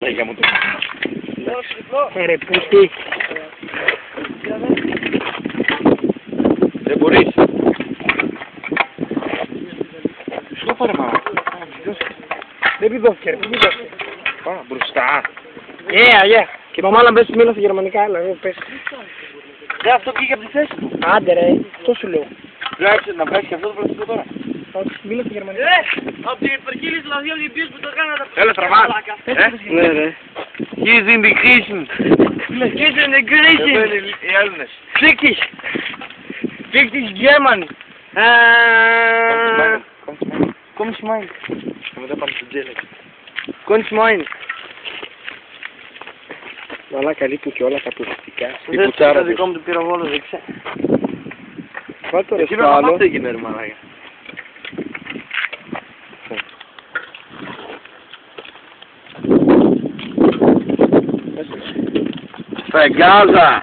τέγια μου. Ρε πούτη. Δεν μπορείς. Στο πάρε μάνα. Δεν πηδώθηκε ρε, πού πηδώθηκε. Πάμε μπροστά. Yeah. Και το μάλλον πες μίλα στα γερμανικά, έλα, πες. Ρε αυτό πήγε από τη θέση του. Άντε ρε, αυτό σου λέω. Πρέπει να βγάλεις και αυτό το πλαστικό τώρα. Όχι, μίλα στα γερμανικά. Από την υπερκύληση δηλαδή Ολυμπίες που το κάνατε. Έλα τραβάς. Ναι ρε. He's in the kitchen. He's in the Grecian. Οι Έλληνες. Ficktisch. Ficktisch German. Komm ich mein. Και μετά πάμε στην τζέλα. Komm ich mein. Μαλάκα λείπουν και όλα τα ακουστικά. Η κουτσάρα Το δικό μου του πυροβόλο δεξιά. Βάλ' το ρε Εσύ στο με άλλο. αυτό έγινε ρε μαλάκα. Φεγγάζα!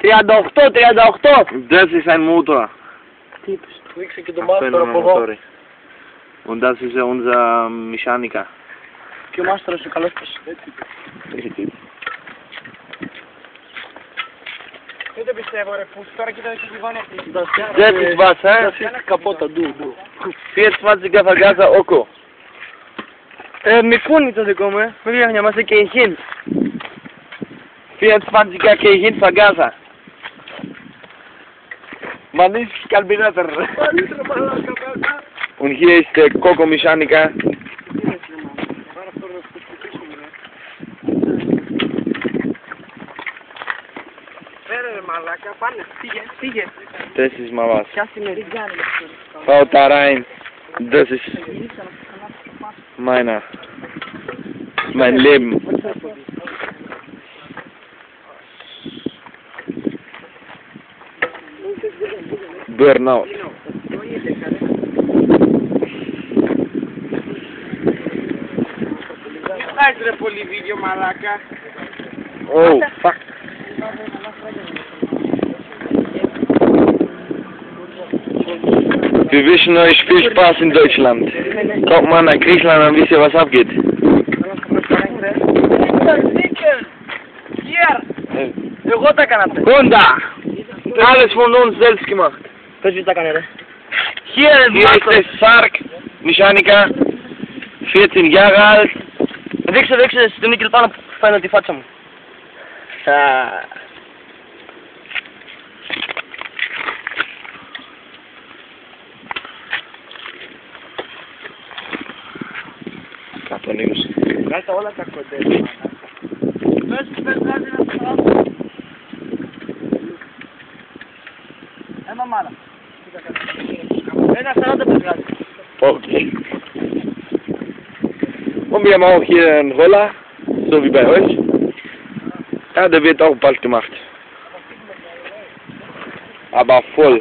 38. Das ist ein Motor. Ρίξε και το Αυτό είναι μάστορο ένα από εδώ. μοτόρι. Und das ist unser Mechaniker. Και ο μάστορος ο καλός πως. Δεν το πιστεύω ρε πούς, τώρα κοίτα και κυβάνει αυτή. Das ist was, hä? Das ist καπότα, ντου. 24er Vergaser Oko. Μικρούν το δικό μου, μην διαγνιόμαστε και η 24er Kehin Vergaser. Man ist Kalbinator. Und hier ist der Coco Mechaniker. Φέρε ρε μαλάκα, πάνε, πήγε. Das ist mal was. Πιάσε με ριγκάνι. Haut da rein. Das ist meiner. Mein Leben. Burnout. Χάεις ρε πολύ βίντεο μαλάκα. Oh, fuck. Wir wünschen euch viel Spaß in Deutschland. Kommt mal nach Griechenland, dann wisst ihr, was abgeht. Εγώ τα έκανα. Honda! Alles von uns selbst gemacht. Πες τι τα έκανε ρε. Hier ist der Sark, Mechaniker, 14 Jahre alt. Δείξε στην νίκη πάνω που φαίνεται τη φάτσα μου. Κάτω λίγος. Κάτω όλα τα κοντέρ. Πες κάτι να σου φάω. Ένα μάνα. Ένα 40 πες κάτι. Okay. Und wir haben auch hier einen Roller, so wie bei euch. Ja, der wird auch bald gemacht. Aber voll.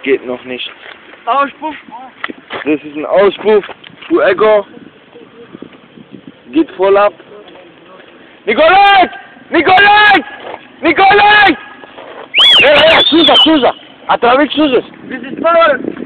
Geht noch nicht. Auspuff. Das ist ein Auspuff, Fuego. Geht voll ab. Nikolai! Nikolai! Nikolai! Ja, Susa! Atravix Susas! Das ist voll.